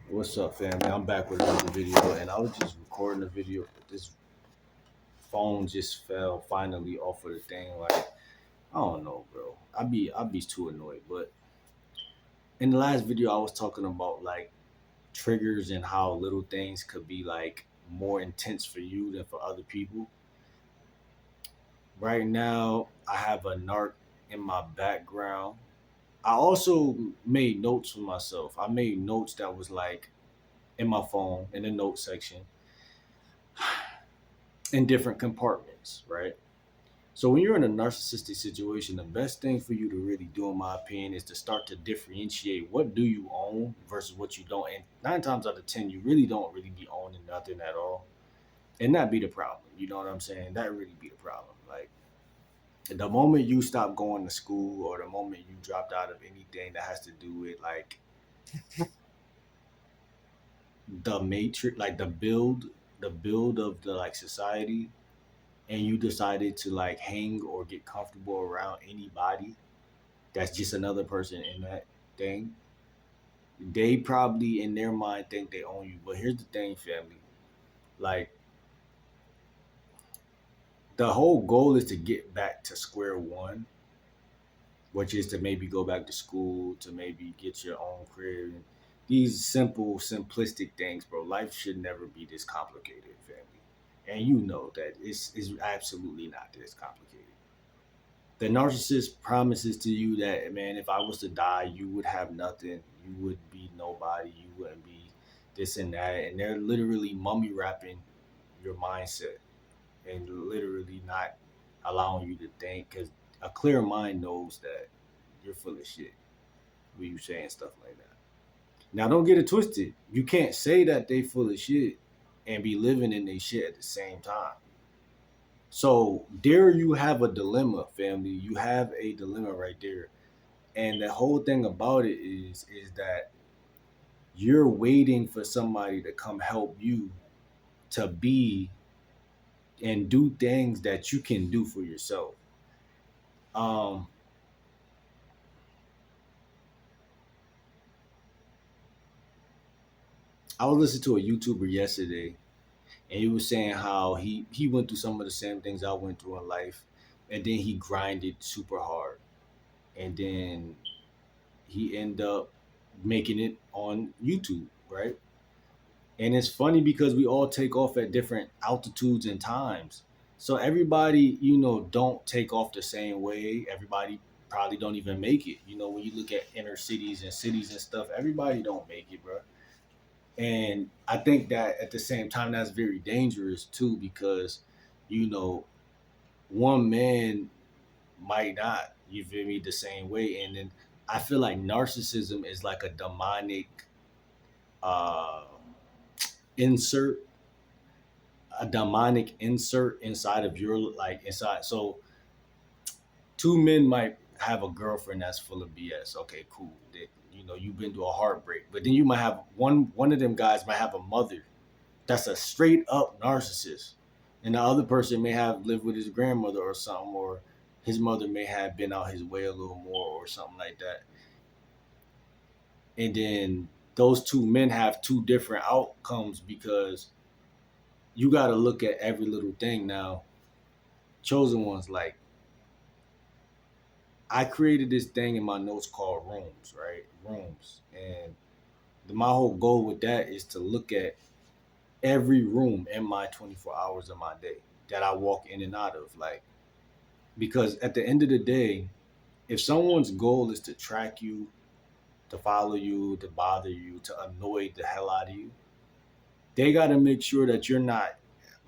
What's up, family? I'm back with another video, and I was just recording a video. But this phone just fell finally off of the thing. Like I don't know, bro. I'd be too annoyed. But in the last video, I was talking about like triggers and how little things could be like more intense for you than for other people. Right now, I have a narc in my background. I also made notes for myself. I made notes that was like in my phone in the note section in different compartments, right? So when you're in a narcissistic situation, the best thing for you to really do, in my opinion, is to start to differentiate what do you own versus what you don't. And 9 times out of 10, you really don't really be owning nothing at all, and that be the problem. You know what I'm saying? That really be the problem. Like the moment you stop going to school, or the moment you dropped out of anything that has to do with like the matrix, like the build of the like society, and you decided to like hang or get comfortable around anybody that's just another person in that thing, they probably in their mind think they own you. But here's the thing, family. Like the whole goal is to get back to square one, which is to maybe go back to school, to maybe get your own career. These simple, simplistic things, bro. Life should never be this complicated, family. And you know that it's absolutely not this complicated. The narcissist promises to you that, man, if I was to die, you would have nothing. You would be nobody. You wouldn't be this and that. And they're literally mummy wrapping your mindset and literally not allowing you to think, because a clear mind knows that you're full of shit when you saying stuff like that. Now, don't get it twisted. You can't say that they full of shit and be living in their shit at the same time. So there you have a dilemma, family. You have a dilemma right there. And the whole thing about it is that you're waiting for somebody to come help you to be and do things that you can do for yourself. Um, I was listening to a YouTuber yesterday, and he was saying how he went through some of the same things I went through in life, and then he grinded super hard, and then he ended up making it on YouTube, right? And it's funny because we all take off at different altitudes and times. So everybody, don't take off the same way. Everybody probably don't even make it. When you look at inner cities and cities and stuff, everybody don't make it, bro. And I think that at the same time, that's very dangerous too, because you know, one man might not, you feel me, the same way. And then I feel like narcissism is like a demonic uh insert insert inside of your like inside. So two men might have a girlfriend that's full of BS. Okay, cool. You've been through a heartbreak, but then you might have one of them guys might have a mother that's a straight up narcissist, and the other person may have lived with his grandmother or something, or his mother may have been out his way a little more or something like that. And then those two men have two different outcomes because you got to look at every little thing now. Chosen ones, like I created this thing in my notes called rooms, right? Rooms. And my whole goal with that is to look at every room in my 24 hours of my day that I walk in and out of. Like, because at the end of the day, if someone's goal is to track you, to follow you, to bother you, to annoy the hell out of you, they got to make sure that you're not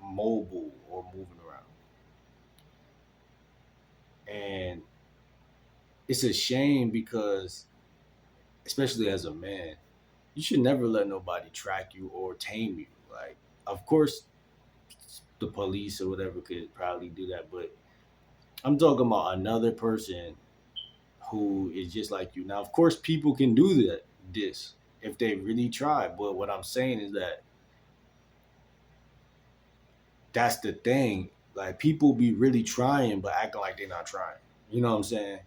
mobile or moving around. And it's a shame because, especially as a man, you should never let nobody track you or tame you. Like, of course, the police or whatever could probably do that, but I'm talking about another person who is just like you. Now, of course, people can do this if they really try. But what I'm saying is that that's the thing. Like, people be really trying, but acting like they're not trying. You know what I'm saying?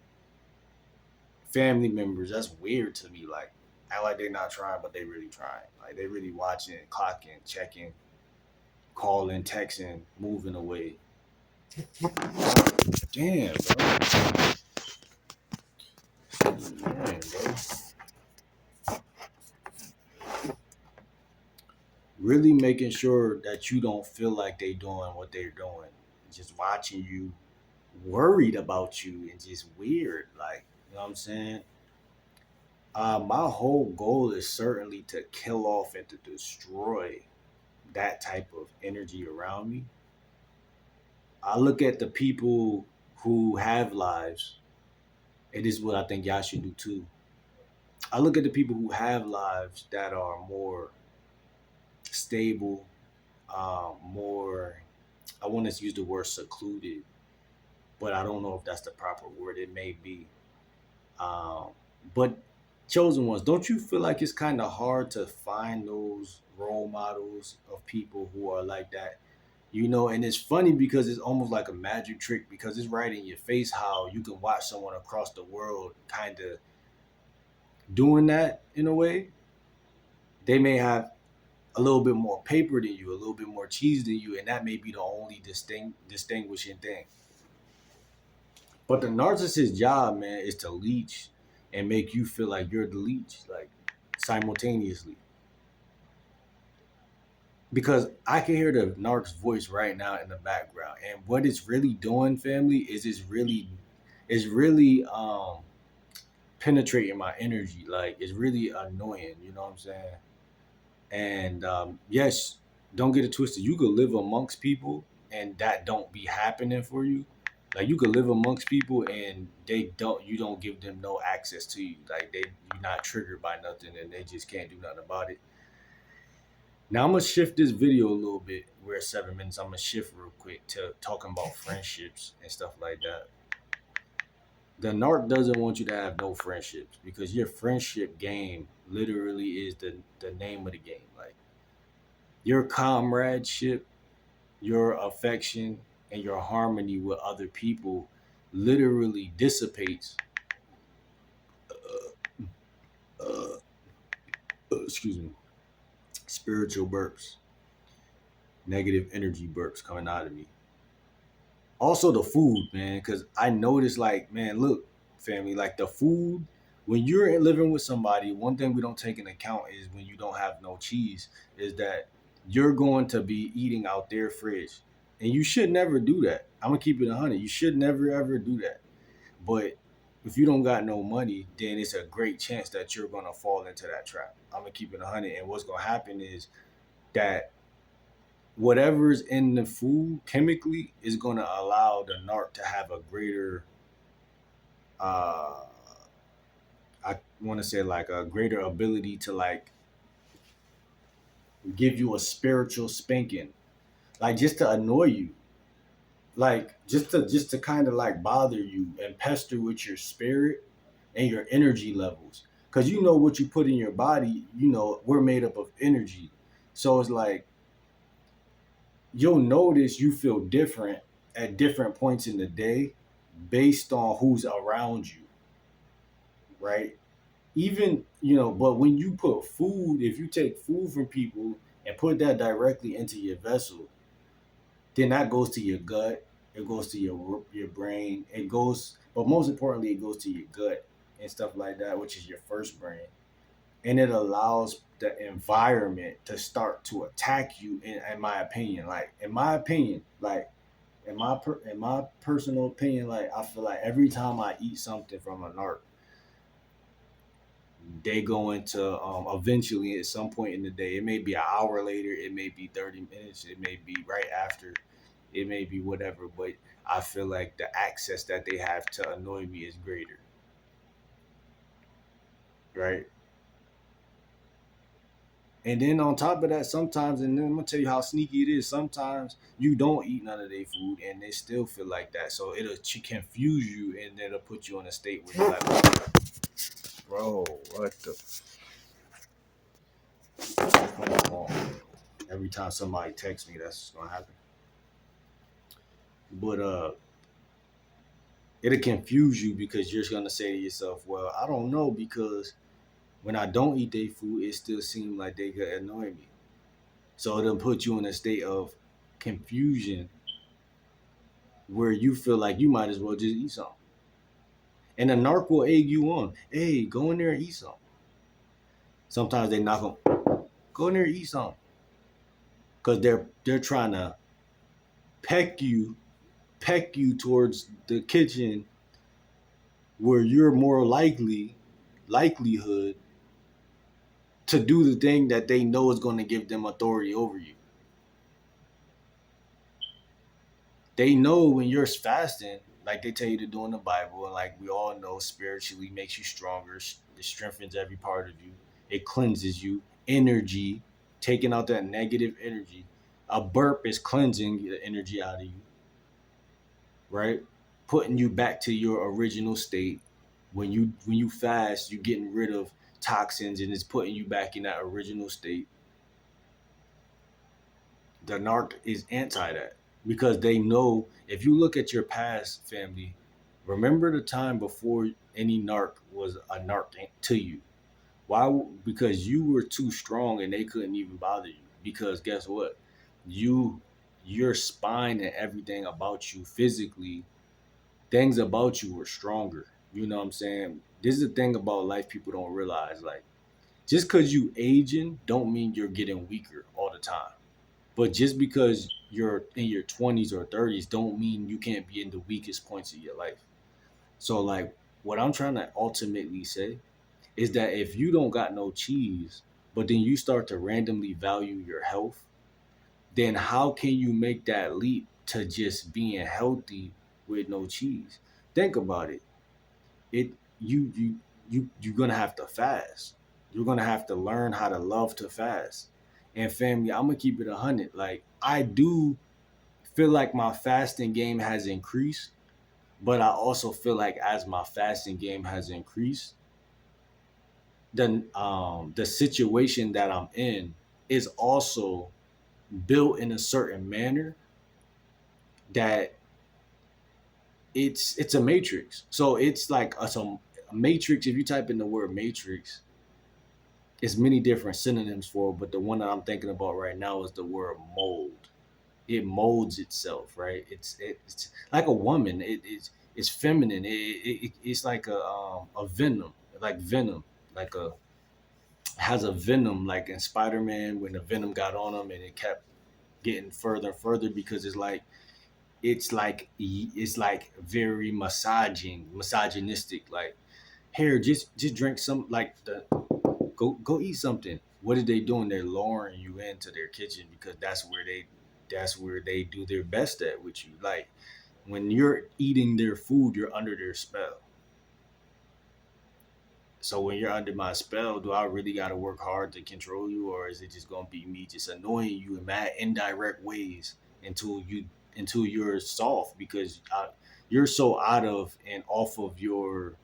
Family members, that's weird to me. Like, Act like they're not trying, but they really trying. Like they really watching, clocking, checking, calling, texting, moving away. Damn, bro. Man, bro. Really making sure that you don't feel like they doing what they're doing. Just watching you, worried about you, and just weird. Like, you know what I'm saying? My whole goal is certainly to kill off and to destroy that type of energy around me. I look at the people who have lives, and this is what I think y'all should do too. I look at the people who have lives that are more stable, more, I want to use the word secluded, but I don't know if that's the proper word. It may be. Um, but chosen ones, don't you feel like it's kind of hard to find those role models of people who are like that? You know, and it's funny because it's almost like a magic trick because it's right in your face how you can watch someone across the world kind of doing that in a way. They may have a little bit more paper than you, a little bit more cheese than you, and that may be the only distinguishing thing. But the narcissist's job, man, is to leech and make you feel like you're the leech, like simultaneously. Because I can hear the narc's voice right now in the background, and what it's really doing, family, is it's really penetrating my energy. Like it's really annoying. You know what I'm saying? And yes, don't get it twisted. You could live amongst people, and that don't be happening for you. Like you could live amongst people, and you don't give them no access to you. Like you're not triggered by nothing, and they just can't do nothing about it. Now I'm gonna shift this video a little bit. We're at 7 minutes. I'm gonna shift real quick to talking about friendships and stuff like that. The narc doesn't want you to have no friendships because your friendship game literally is the name of the game. Like your comradeship, your affection, and your harmony with other people literally dissipates. Uh, excuse me. Spiritual burps, negative energy burps coming out of me. Also the food, man, because I noticed, like, man, look, family, like the food. When you're living with somebody, one thing we don't take into account is when you don't have no cheese, is that you're going to be eating out their fridge, and you should never do that. I'm gonna keep it 100. You should never ever do that. But if you don't got no money, then it's a great chance that you're gonna fall into that trap. I'm gonna keep it 100, and what's gonna happen is that whatever's in the food chemically is going to allow the narc to have a greater uh I want to say like a greater ability to like give you a spiritual spanking, like just to annoy you, like just to kind of like bother you and pester with your spirit and your energy levels, because you know what you put in your body, you know we're made up of energy. So it's like you'll notice you feel different at different points in the day based on who's around you, right? Even, but when you put food, if you take food from people and put that directly into your vessel, then that goes to your gut, it goes to your brain, it goes, but most importantly, it goes to your gut and stuff like that, which is your first brain. And it allows the environment to start to attack you in my opinion. Like in my opinion, like in my personal opinion, like I feel like every time I eat something from an art, they go into eventually at some point in the day. It may be an hour later, it may be 30 minutes, it may be right after, it may be whatever. But I feel like the access that they have to annoy me is greater, right? And then on top of that, sometimes, and then I'm gonna tell you how sneaky it is. Sometimes you don't eat none of their food, and they still feel like that. So it'll confuse you, and it'll put you in a state where you're like, bro, what the? Every time somebody texts me, that's gonna happen. But it'll confuse you because you're just gonna say to yourself, "Well, I don't know because When I don't eat their food, it still seems like they could annoy me. So it'll put you in a state of confusion where you feel like you might as well just eat something. And the narc will egg you on. Hey, go in there and eat something. Sometimes they knock on, go in there and eat something. Because they're trying to peck you, peck you towards the kitchen where you're more likelihood to do the thing that they know is going to give them authority over you. They know when you're fasting, like they tell you to do in the Bible, and like we all know, spiritually makes you stronger. It strengthens every part of you. It cleanses you. Energy, taking out that negative energy. A burp is cleansing the energy out of you, right? Putting you back to your original state. When you fast, you're getting rid of toxins and it's putting you back in that original state. The narc is anti that because they know if you look at your past family, remember the time before any narc was a narc to you. Why? Because you were too strong and they couldn't even bother you. Because guess what? You, your spine and everything about you physically, things about you were stronger. You know what I'm saying? This is the thing about life people don't realize. Like, just because you aging don't mean you're getting weaker all the time. But just because you're in your 20s or 30s don't mean you can't be in the weakest points of your life. So like what I'm trying to ultimately say is that if you don't got no cheese, but then you start to randomly value your health, then how can you make that leap to just being healthy with no cheese? Think about it. It you're gonna have to fast. You're gonna have to learn how to love to fast. And family, I'm gonna keep it 100. Like I do feel like my fasting game has increased, but I also feel like as my fasting game has increased, the situation that I'm in is also built in a certain manner that it's a matrix. So it's like a matrix. If you type in the word matrix, it's many different synonyms for it, but the one that I'm thinking about right now is the word mold. It molds itself, right? It's like a woman. It's feminine. It's like a venom, like venom, like a has a venom, like in Spider-Man when the venom got on him and it kept getting further and further because it's like very misogynistic. Like here, just drink some like the go eat something. What are they doing? They're luring you into their kitchen because that's where they do their best at with you. Like when you're eating their food, you're under their spell. So when you're under my spell, do I really got to work hard to control you, or is it just gonna be me just annoying you in mad indirect ways until you're soft because you're so out of and off of your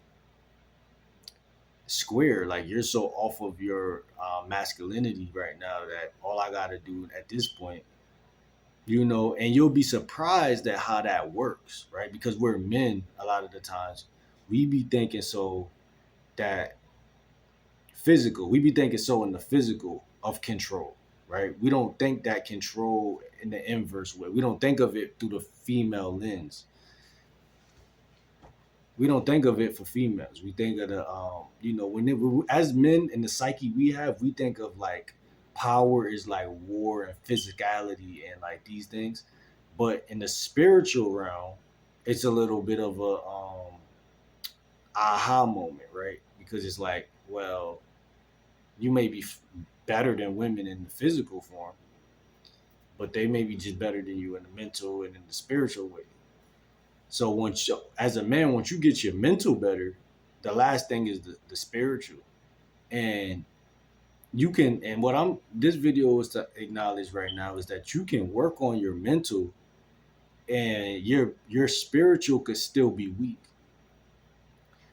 square, like you're so off of your masculinity right now that all I got to do at this point, and you'll be surprised at how that works, right? Because we're men a lot of the times, we be thinking so that we be thinking so in the physical of control, right? We don't think that control in the inverse way. We don't think of it through the female lens. We don't think of it for females. We think of as men in the psyche we have, we think of like power is like war and physicality and like these things. But in the spiritual realm, it's a little bit of a aha moment, right? Because it's like, well, you may be better than women in the physical form, but they may be just better than you in the mental and in the spiritual way. So as a man, once you get your mental better, the last thing is the spiritual. And and what this video is to acknowledge right now is that you can work on your mental and your spiritual could still be weak.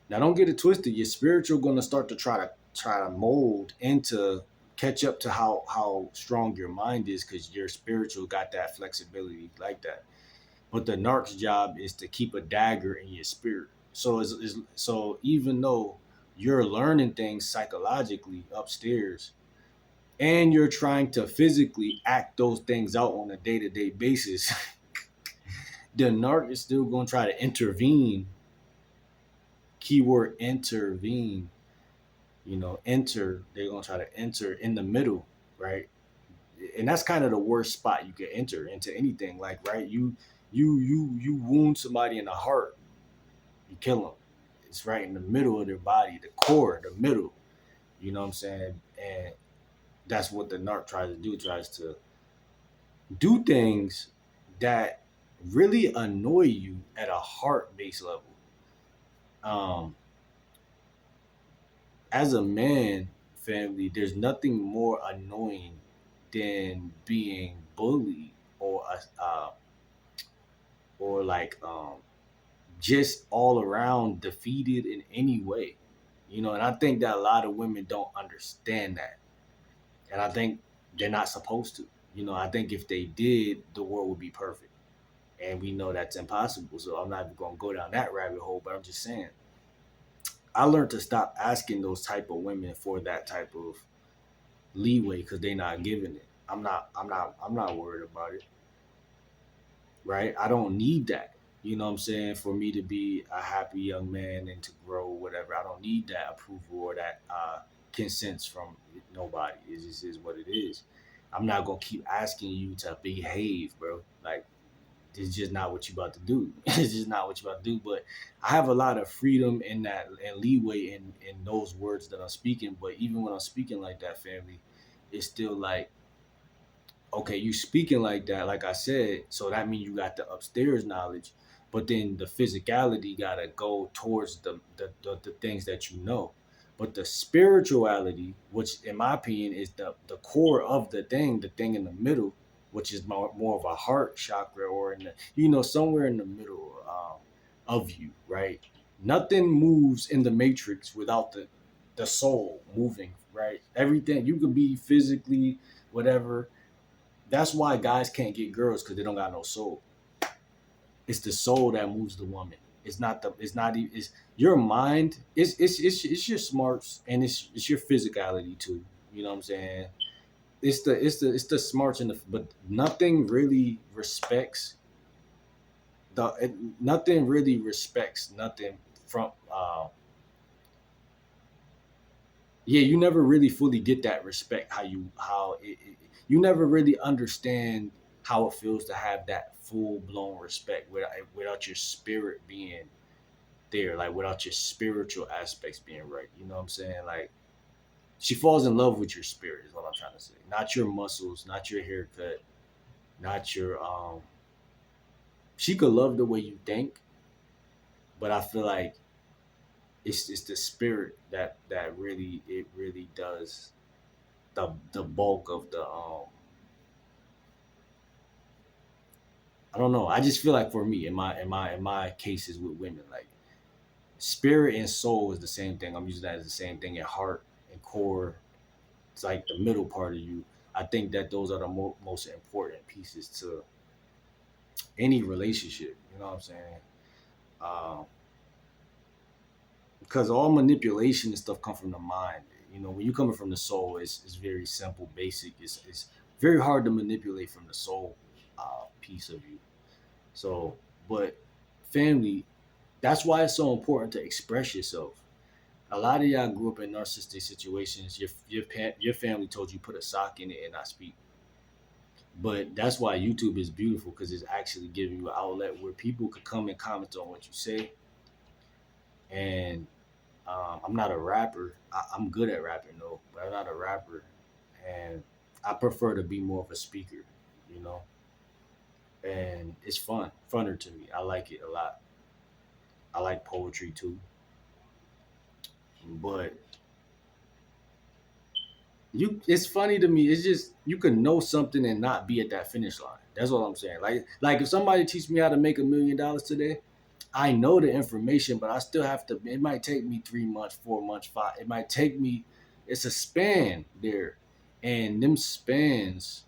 Now don't get it twisted. Your spiritual gonna start to try to mold into catch up to how strong your mind is because your spiritual got that flexibility like that. But the narc's job is to keep a dagger in your spirit. So even though you're learning things psychologically upstairs, and you're trying to physically act those things out on a day-to-day basis, the narc is still going to try to intervene. Keyword intervene. Enter. They're going to try to enter in the middle, right? And that's kind of the worst spot you could enter into anything. Like, right, you wound somebody in the heart, you kill them. It's right in the middle of their body, the core, the middle. You know what I'm saying? And that's what the narc tries to do. Tries to do things that really annoy you at a heart-based level. Um, as a man, family, there's nothing more annoying than being bullied or like just all around defeated in any way. And I think that a lot of women don't understand that. And I think they're not supposed to. I think if they did, the world would be perfect. And we know that's impossible. So I'm not even gonna go down that rabbit hole, but I'm just saying I learned to stop asking those type of women for that type of leeway because they're not giving it. I'm not worried about it. Right? I don't need that. You know what I'm saying? For me to be a happy young man and to grow, whatever. I don't need that approval or that consent from nobody. It just is what it is. I'm not gonna keep asking you to behave, bro. Like it's just not what you about to do. It's just not what you about to do. But I have a lot of freedom in that and leeway in those words that I'm speaking. But even when I'm speaking like that, family, it's still like, okay, you speaking like that, like I said, so that means you got the upstairs knowledge, but then the physicality gotta go towards the things that you know. But the spirituality, which in my opinion is the core of the thing in the middle, which is more of a heart chakra or in the somewhere in the middle of you, right? Nothing moves in the matrix without the soul moving, right? Everything you could be physically whatever. That's why guys can't get girls because they don't got no soul. It's the soul that moves the woman. It's not the. It's not. It's your mind. It's your smarts and it's your physicality too. You know what I'm saying? It's the smarts and the but nothing really respects nothing really respects nothing from yeah, you never really fully get that respect you never really understand how it feels to have that full blown respect without your spirit being there, like without your spiritual aspects being right. You know what I'm saying? Like she falls in love with your spirit is what I'm trying to say. Not your muscles, not your haircut, not your she could love the way you think, but I feel like it's the spirit that really it really does the bulk of the I don't know. I just feel like for me, in my cases with women, like spirit and soul is the same thing. I'm using that as the same thing. And heart and core, it's like the middle part of you. I think that those are the most important pieces to any relationship. You know what I'm saying? Um, because all manipulation and stuff come from the mind. When you coming from the soul, it's very simple, basic. It's very hard to manipulate from the soul piece of you. So, but family, that's why it's so important to express yourself. A lot of y'all grew up in narcissistic situations. Your family told you put a sock in it and not speak. But that's why YouTube is beautiful because it's actually giving you an outlet where people could come and comment on what you say. And I'm not a rapper. I'm good at rapping though, but I'm not a rapper. And I prefer to be more of a speaker, you know. And it's funner to me. I like it a lot. I like poetry too. But it's funny to me. It's just you can know something and not be at that finish line. That's what I'm saying. Like if somebody teach me how to make $1 million today, I know the information, but I still have to. It might take me 3 months, 4 months, five. It might take me. It's a span there, and them spans.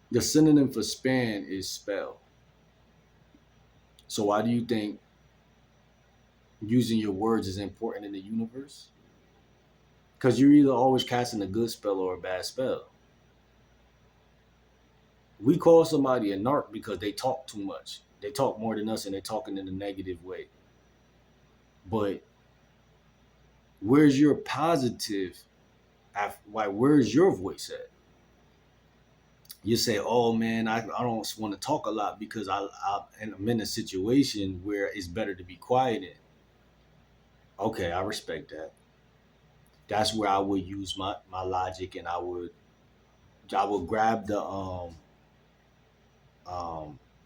The synonym for span is spell. So why do you think using your words is important in the universe? Because you're either always casting a good spell or a bad spell. We call somebody a narc because they talk too much. They talk more than us and they're talking in a negative way. But where's your positive? Why? Where's your voice at? You say, "Oh man, I don't want to talk a lot because I'm in a situation where it's better to be quiet in." Okay, I respect that. That's where I would use my logic, and I would grab the um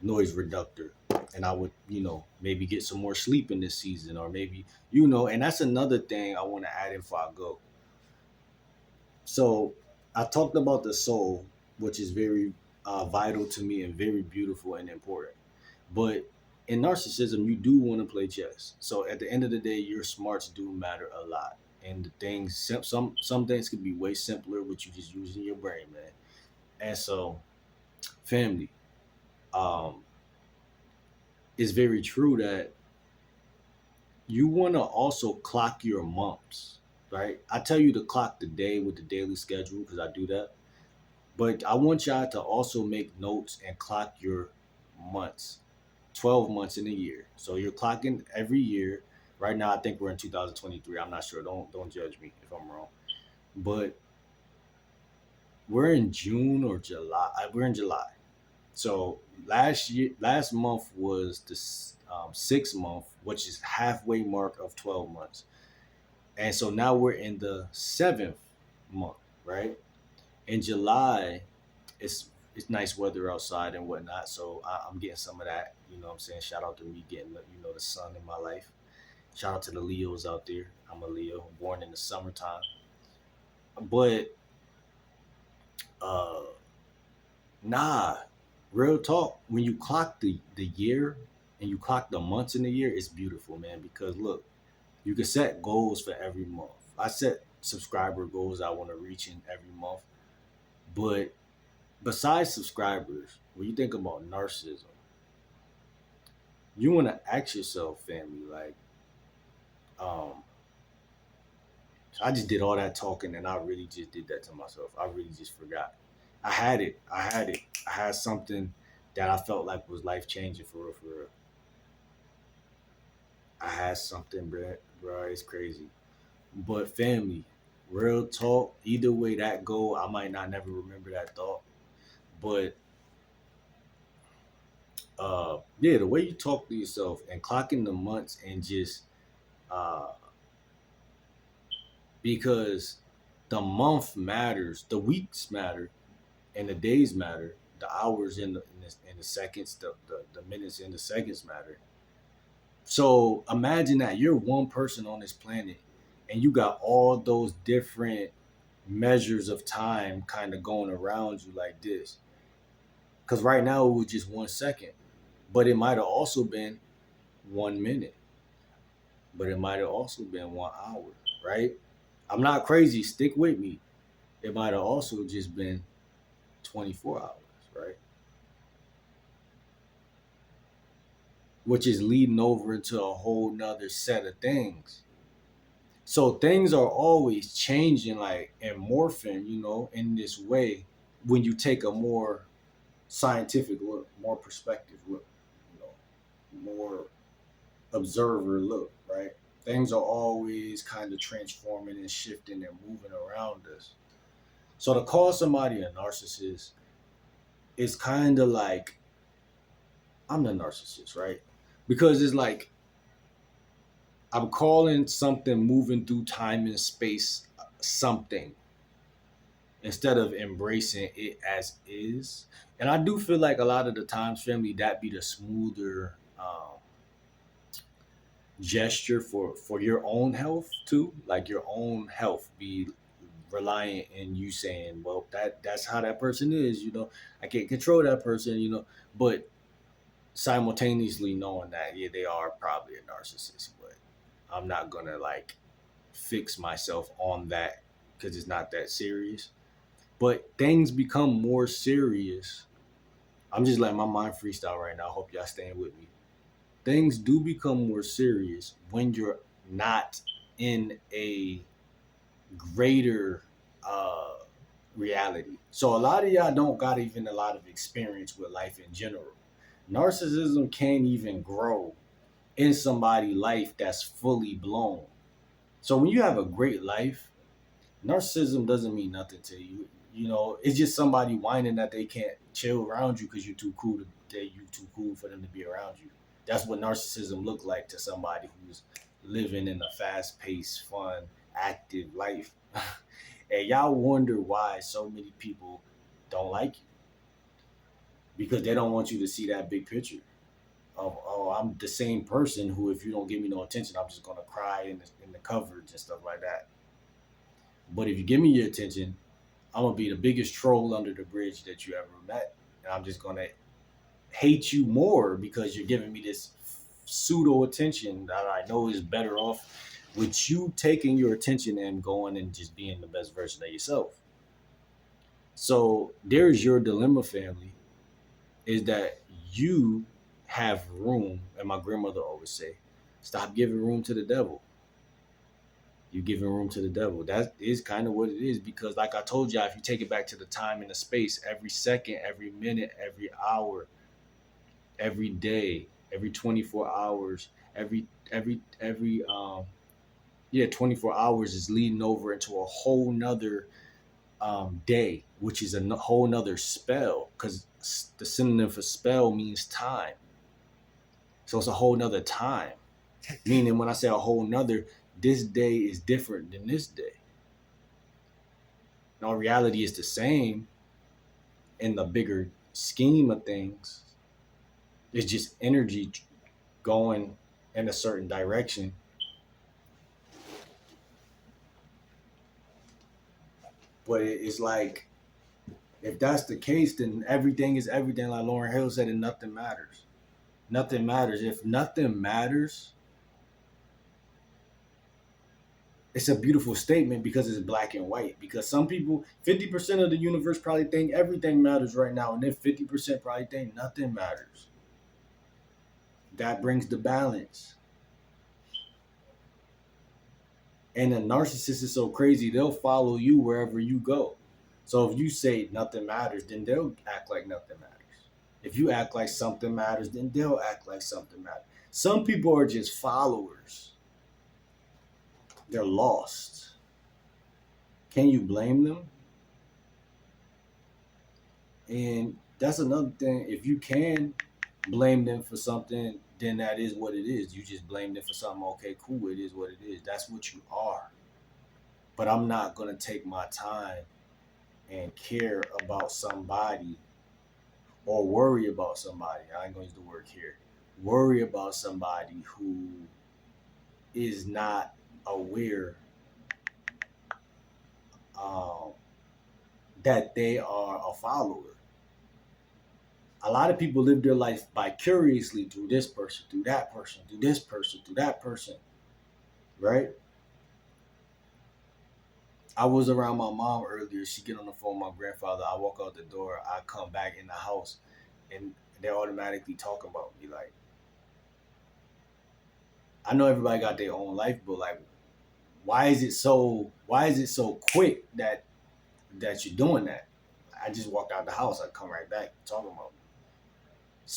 noise reductor, and I would maybe get some more sleep in this season, or maybe and that's another thing I want to add in before I go. So I talked about the soul, which is very vital to me and very beautiful and important. But in narcissism, you do want to play chess. So at the end of the day, your smarts do matter a lot. And the things, some things could be way simpler with you just using your brain, man. And so, family, um, it's very true that you want to also clock your months, right? I tell you to clock the day with the daily schedule because I do that. But I want y'all to also make notes and clock your months, 12 months in a year. So you're clocking every year. Right now, I think we're in 2023. I'm not sure. Don't judge me if I'm wrong. But we're in June or July. We're in July. So last month was the 6th month, which is halfway mark of 12 months. And so now we're in the 7th month, right? In July, it's nice weather outside and whatnot. So I'm getting some of that. You know what I'm saying? Shout out to me getting the sun in my life. Shout out to the Leos out there. I'm a Leo, born in the summertime. But uh nah, real talk. When you clock the year and you clock the months in the year, it's beautiful, man. Because look, you can set goals for every month. I set subscriber goals I want to reach in every month. But besides subscribers, when you think about narcissism, you want to ask yourself, family, like, um, I just did all that talking and I really just did that to myself. I really just forgot. I had it. I had it. I had something that I felt like was life changing for real, for real. I had something, bro. It's crazy. But family, real talk. Either way that go, I might not never remember that thought. But yeah, the way you talk to yourself and clocking the months and just uh, because the month matters, the weeks matter, and the days matter, the hours and the seconds, the minutes and the seconds matter. So imagine that you're one person on this planet and you got all those different measures of time kind of going around you like this. Because right now it was just 1 second, but it might have also been 1 minute, but it might have also been 1 hour, right? I'm not crazy. Stick with me. It might have also just been 24 hours, right? Which is leading over into a whole nother set of things. So things are always changing, like and morphing, in this way when you take a more scientific look, more perspective look, more observer look, right? Things are always kind of transforming and shifting and moving around us. So to call somebody a narcissist is kind of like I'm the narcissist, right? Because it's like I'm calling something moving through time and space something instead of embracing it as is. And I do feel like a lot of the times, family, that be the smoother gesture for your own health too. Like your own health be reliant in you saying, "Well, that's how that person is." I can't control that person. But simultaneously knowing that yeah, they are probably a narcissist, but I'm not gonna like fix myself on that because it's not that serious. But things become more serious. I'm just letting my mind freestyle right now. I hope y'all staying with me. things do become more serious when you're not in a greater uh reality. So a lot of y'all don't got even a lot of experience with life in general. Narcissism can't even grow in somebody's life that's fully blown. So when you have a great life, narcissism doesn't mean nothing to you. You know, it's just somebody whining that they can't chill around you because you're too cool you too cool for them to be around you. That's what narcissism look like to somebody who's living in a fast-paced, fun, active life. And y'all wonder why so many people don't like you because they don't want you to see that big picture of, oh, I'm the same person who, if you don't give me no attention, I'm just gonna cry in the coverage and stuff like that. But if you give me your attention, I'm gonna be the biggest troll under the bridge that you ever met, and I'm just gonna hate you more because you're giving me this pseudo attention that I know is better off with you taking your attention and going and just being the best version of yourself. So there's your dilemma, family, is that you have room, and my grandmother always say, stop giving room to the devil. You're giving room to the devil. That is kind of what it is because, like I told you, if you take it back to the time and the space, every second, every minute, every hour, every day, every 24 hours, every 24 hours is leading over into a whole nother day, which is a whole nother spell because the synonym for spell means time. So it's a whole nother time. Meaning when I say a whole nother, this day is different than this day. Now reality is the same in the bigger scheme of things. It's just energy going in a certain direction. But it's like, if that's the case, then everything is everything, like Lauryn Hill said, and nothing matters. Nothing matters. If nothing matters, it's a beautiful statement because it's black and white. Because some people, 50% of the universe probably think everything matters right now, and then 50% probably think nothing matters. That brings the balance. And a narcissist is so crazy, they'll follow you wherever you go. So if you say nothing matters, then they'll act like nothing matters. If you act like something matters, then they'll act like something matters. Some people are just followers. They're lost. Can you blame them? And that's another thing. If you can blame them for something, then that is what it is. You just blame them for something. Okay, cool. It is what it is. That's what you are. But I'm not going to take my time and care about somebody or worry about somebody. I ain't going to use the word care. Worry about somebody who is not aware um, that they are a follower. A lot of people live their life vicariously through this person, through that person, through this person, through that person, right? I was around my mom earlier. She get on the phone with my grandfather. I walk out the door. I come back in the house, and they're automatically talking about me. Like, I know everybody got their own life, but like, why is it so? Why is it so quick that you're doing that? I just walked out the house. I come right back talking about me.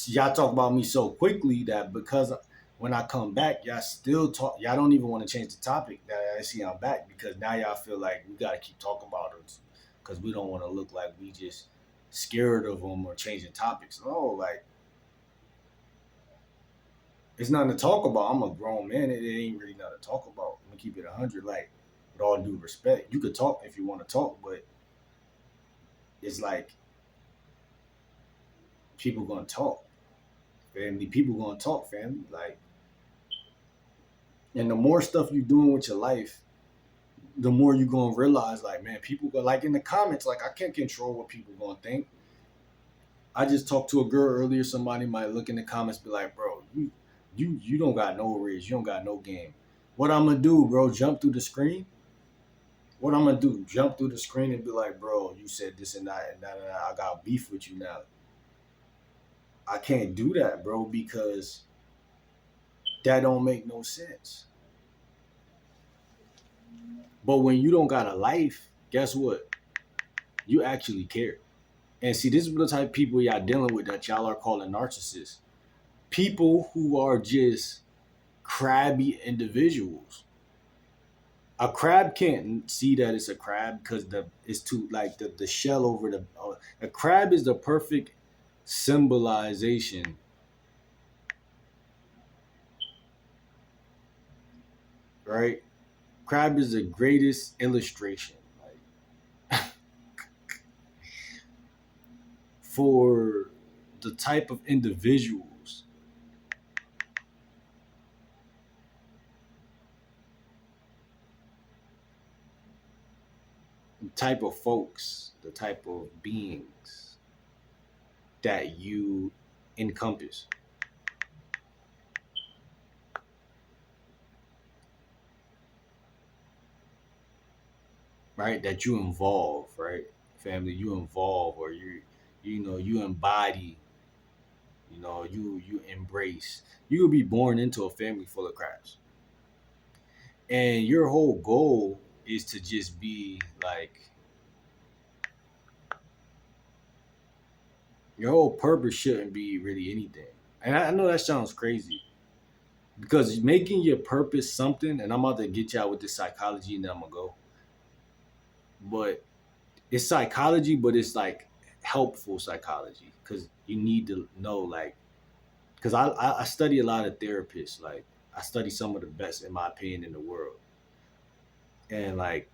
Y'all talk about me so quickly that because when I come back, y'all still talk. Y'all don't even want to change the topic that I see I'm back because now y'all feel like we gotta keep talking about it because we don't want to look like we just scared of them or changing topics. No, like it's nothing to talk about. I'm a grown man. It ain't really nothing to talk about. I'm gonna keep it 100. Like with all due respect, you could talk if you want to talk, but it's like people gonna talk. Family, people gonna talk. Family, like, and the more stuff you doing with your life, the more you gonna realize, like, man, people go like in the comments, like I can't control what people gonna think. I just talked to a girl earlier. Somebody might look in the comments, be like, bro, you don't got no riz, you don't got no game. What I'm gonna do, bro? Jump through the screen? What I'm gonna do? Jump through the screen and be like, bro, you said this and that and that and that. I got beef with you now. I can't do that, bro, because That don't make no sense. But when you don't got a life, guess what? You actually care. And see, this is the type of people y'all dealing with that y'all are calling narcissists. People who are just crabby individuals. A crab can't see that it's a crab because the it's too like the shell over the a crab is the perfect symbolization, right? Crab is the greatest illustration, like for the type of individuals, the type of folks, the type of beings that you encompass, right? That you involve, right? Family, you involve, or you embody, you embrace. You will be born into a family full of crabs, and your whole goal is to just be like your whole purpose shouldn't be really anything. And I know that sounds crazy because making your purpose something, and I'm about to get y'all with this psychology, and then I'm gonna go. But it's psychology, but it's like helpful psychology because you need to know, like, because I study a lot of therapists, like I study some of the best in my opinion in the world, and like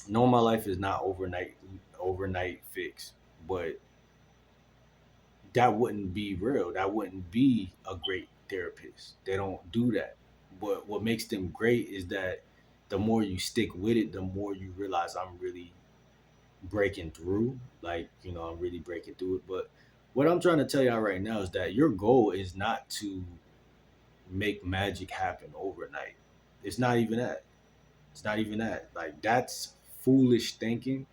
knowing my life is not overnight fix, but that wouldn't be real. That wouldn't be a great therapist. They don't do that. But what makes them great is that the more you stick with it, the more you realize I'm really breaking through. Like, I'm really breaking through it. But what I'm trying to tell y'all right now is that your goal is not to make magic happen overnight. It's not even that. It's not even that. Like, that's foolish thinking.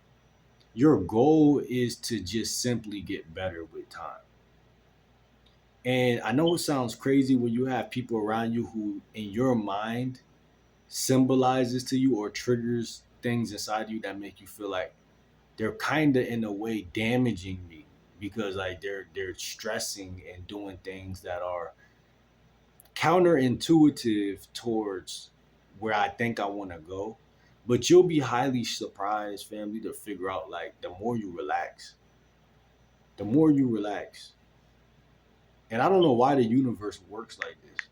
Your goal is to just simply get better with time. And I know it sounds crazy when you have people around you who, in your mind, symbolizes to you or triggers things inside you that make you feel like they're kind of in a way damaging me because like they're stressing and doing things that are counterintuitive towards where I think I want to go. But you'll be highly surprised, family, to figure out like the more you relax. And I don't know why the universe works like this.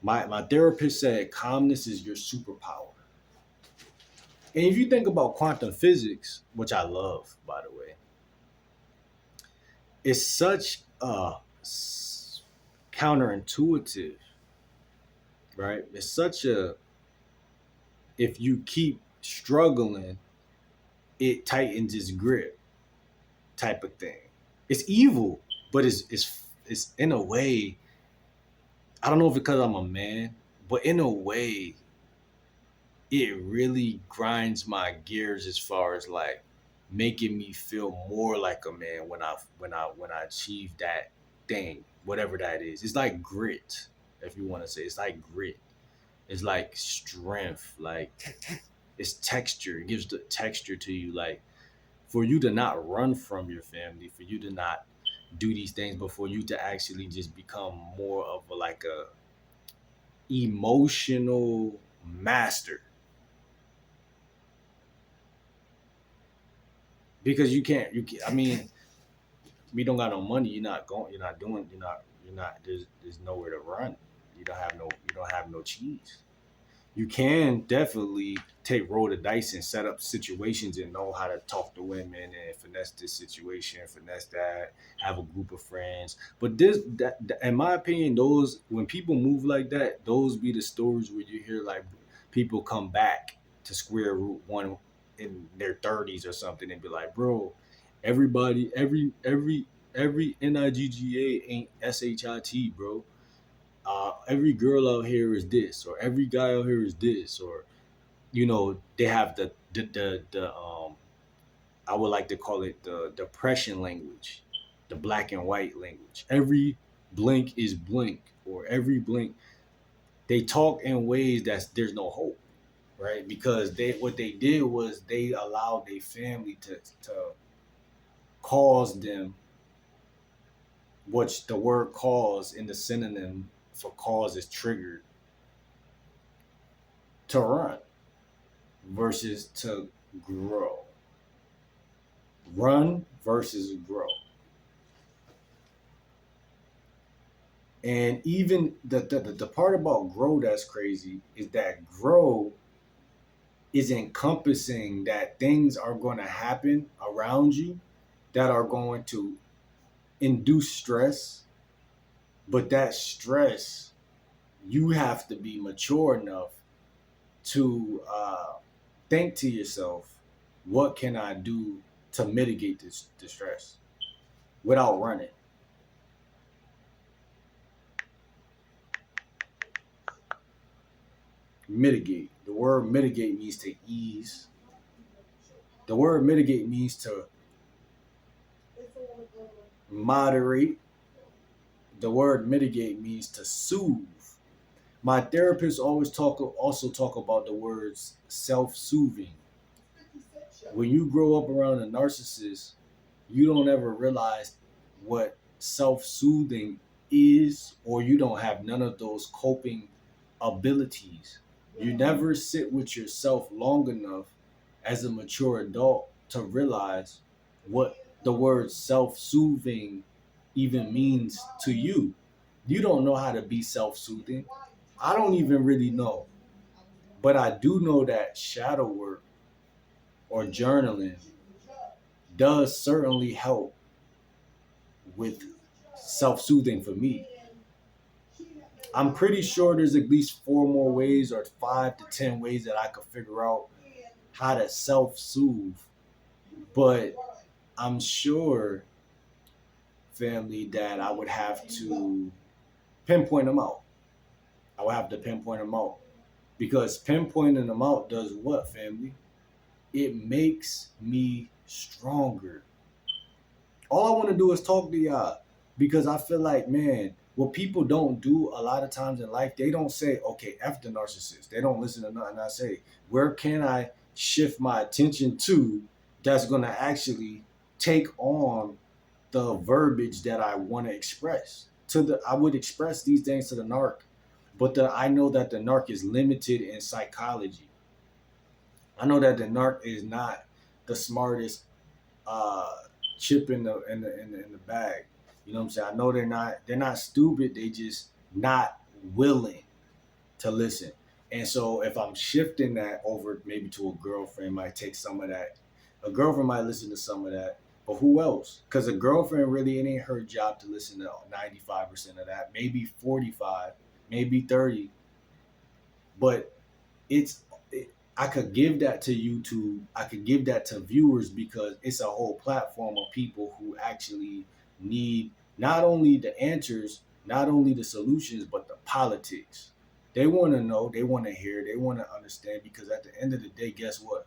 My therapist said calmness is your superpower. And if you think about quantum physics, which I love, by the way, it's such a counterintuitive, right? It's such a if you keep struggling, it tightens its grip type of thing. It's evil, but it's in a way. I don't know if it's because I'm a man, but in a way, it really grinds my gears as far as like making me feel more like a man when I achieve that thing, whatever that is. It's like grit, if you want to say. It's like grit. It's like strength. Like it's texture. It gives the texture to you. Like for you to not run from your family, for you to not do these things, but for you to actually just become more of like a emotional master because I mean, we don't got no money. You're not doing. You're not. There's nowhere to run. You don't have no cheese. You can definitely take roll the dice and set up situations and know how to talk to women and finesse this situation, finesse that, have a group of friends. But in my opinion, those when people move like that, those be the stories where you hear like people come back to square root one in their 30s or something and be like, bro, everybody, every NIGGA ain't SHIT, bro. Every girl out here is this, or every guy out here is this, or they have the I would like to call it the depression language, the black and white language. Every blink is blink. or every blink, they talk in ways that there's no hope, right? Because what they did was they allowed their family to cause them, which the word cause in the synonym for cause is triggered, to run versus to grow. Run versus grow. And even the part about grow that's crazy is that grow is encompassing that things are going to happen around you that are going to induce stress, but that stress, you have to be mature enough to think to yourself, what can I do to mitigate this stress without running? Mitigate. The word mitigate means to ease. The word mitigate means to moderate. The word mitigate means to soothe. My therapist also talk about the words self-soothing. When you grow up around a narcissist, you don't ever realize what self-soothing is, or you don't have none of those coping abilities. You never sit with yourself long enough as a mature adult to realize what the word self-soothing even means to you. You don't know how to be self-soothing. I don't even really know. But I do know that shadow work or journaling does certainly help with self-soothing for me. I'm pretty sure there's at least 4 more ways or 5 to 10 ways that I could figure out how to self-soothe. But I'm sure, family, that I would have to pinpoint them out. I would have to pinpoint them out. Because pinpointing them out does what, family? It makes me stronger. All I want to do is talk to y'all because I feel like, man, what people don't do a lot of times in life, they don't say, okay, F the narcissist. They don't listen to nothing I say. Where can I shift my attention to that's going to actually take on the verbiage that I want to express? I would express these things to the narc, but I know that the narc is limited in psychology. I know that the narc is not the smartest uh, chip in the bag. You know what I'm saying? I know they're not stupid. They just not willing to listen. And so if I'm shifting that over maybe to a girlfriend, might take some of that. A girlfriend might listen to some of that, but who else? Because a girlfriend really, it ain't her job to listen to 95% of that. Maybe 45, maybe 30, but it's I could give that to YouTube. I could give that to viewers because it's a whole platform of people who actually need not only the answers, not only the solutions, but the politics. They want to know, they want to hear, they want to understand because at the end of the day, guess what?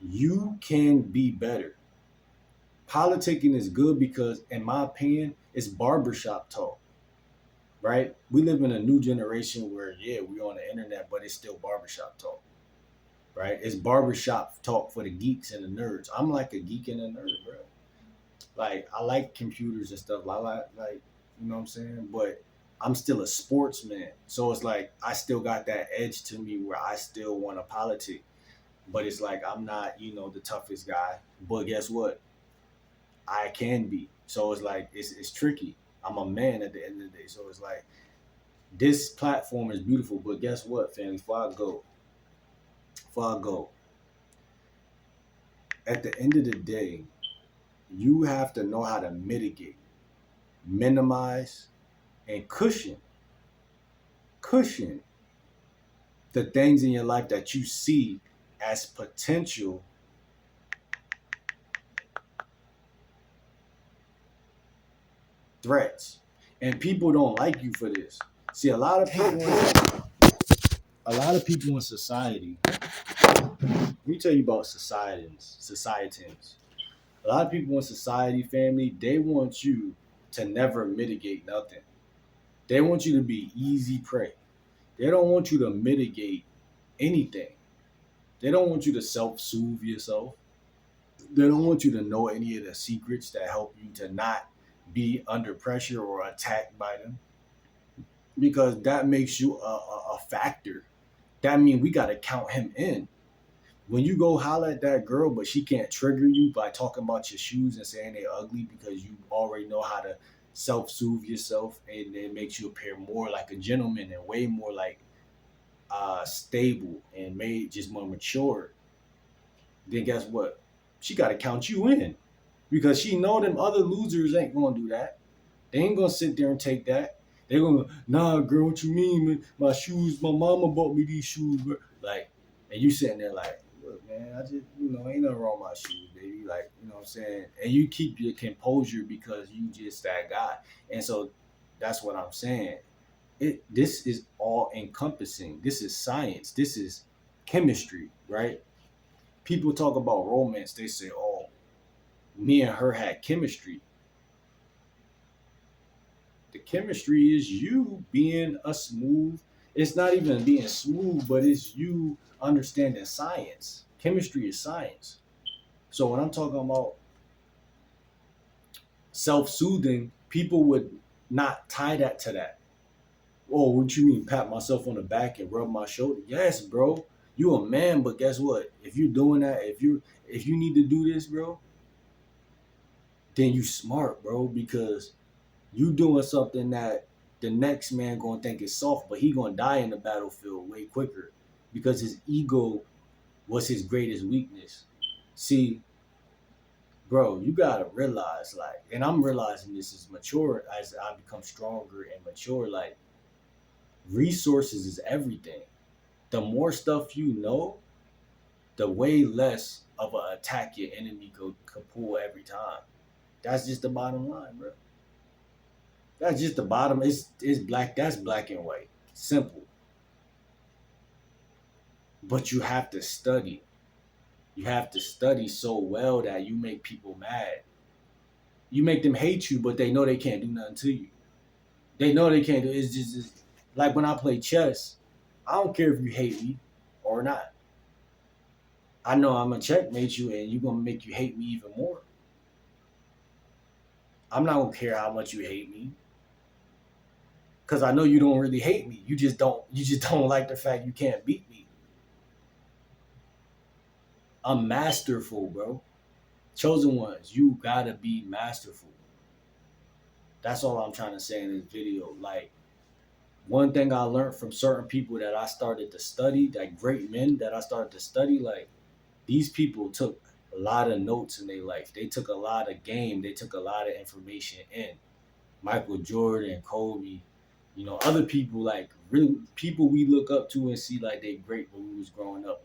You can be better. Politicking is good because, in my opinion, it's barbershop talk, right? We live in a new generation where, yeah, we're on the internet, but it's still barbershop talk, right? It's barbershop talk for the geeks and the nerds. I'm like a geek and a nerd, bro. Like, I like computers and stuff. I like, you know what I'm saying? But I'm still a sportsman. So it's like, I still got that edge to me where I still want to politic. But it's like, I'm not, the toughest guy. But guess what? I can be. So it's like, it's tricky. I'm a man at the end of the day. So it's like, this platform is beautiful. But guess what, family? Before I go, at the end of the day, you have to know how to mitigate, minimize, and cushion the things in your life that you see as potential threats. And people don't like you for this. See, a lot of people in society. Let me tell you about societans. A lot of people in society, family, they want you to never mitigate nothing. They want you to be easy prey. They don't want you to mitigate anything. They don't want you to self-soothe yourself. They don't want you to know any of the secrets that help you to not be under pressure or attacked by them, because that makes you a factor. That means we got to count him in. When you go holler at that girl, but she can't trigger you by talking about your shoes and saying they're ugly because you already know how to self-soothe yourself, and it makes you appear more like a gentleman and way more like stable and made just more mature, then guess what? She got to count you in, because she know them other losers ain't gonna do that. They ain't gonna sit there and take that. They're gonna, nah, girl, what you mean, man? My shoes, my mama bought me these shoes, bro. Like, and you sitting there like, look, man, I just, ain't nothing wrong with my shoes, baby. Like, you know what I'm saying? And you keep your composure because you just that guy. And so that's what I'm saying. This is all encompassing. This is science. This is chemistry, right? People talk about romance. They say, oh, me and her had chemistry. The chemistry is you being a smooth. It's not even being smooth, but it's you understanding science. Chemistry is science. So when I'm talking about self-soothing, people would not tie that to that. Oh, what you mean pat myself on the back and rub my shoulder? Yes, bro. You a man, but guess what? If you're doing that, if you need to do this, bro, then you smart, bro, because you doing something that the next man gonna think is soft, but he gonna die in the battlefield way quicker because his ego was his greatest weakness. See, bro, you gotta realize, like, and I'm realizing this is mature as I become stronger and mature. Like, resources is everything. The more stuff you know, the way less of an attack your enemy could pull every time. That's just the bottom line, bro. That's just the bottom. It's black. That's black and white. Simple. But you have to study. You have to study so well that you make people mad. You make them hate you, but they know they can't do nothing to you. They know they can't do. It's like when I play chess. I don't care if you hate me or not. I know I'm gonna checkmate you, and you're gonna make you hate me even more. I'm not gonna care how much you hate me, because I know you don't really hate me. You just don't. You just don't like the fact you can't beat me. I'm masterful, bro. Chosen ones, you gotta be masterful. That's all I'm trying to say in this video. Like, one thing I learned from certain people that I started to study, like great men that I started to study, like, these people took a lot of notes in their life. They took a lot of game. They took a lot of information in. Michael Jordan, Kobe, other people, like really people we look up to and see like they great when we was growing up.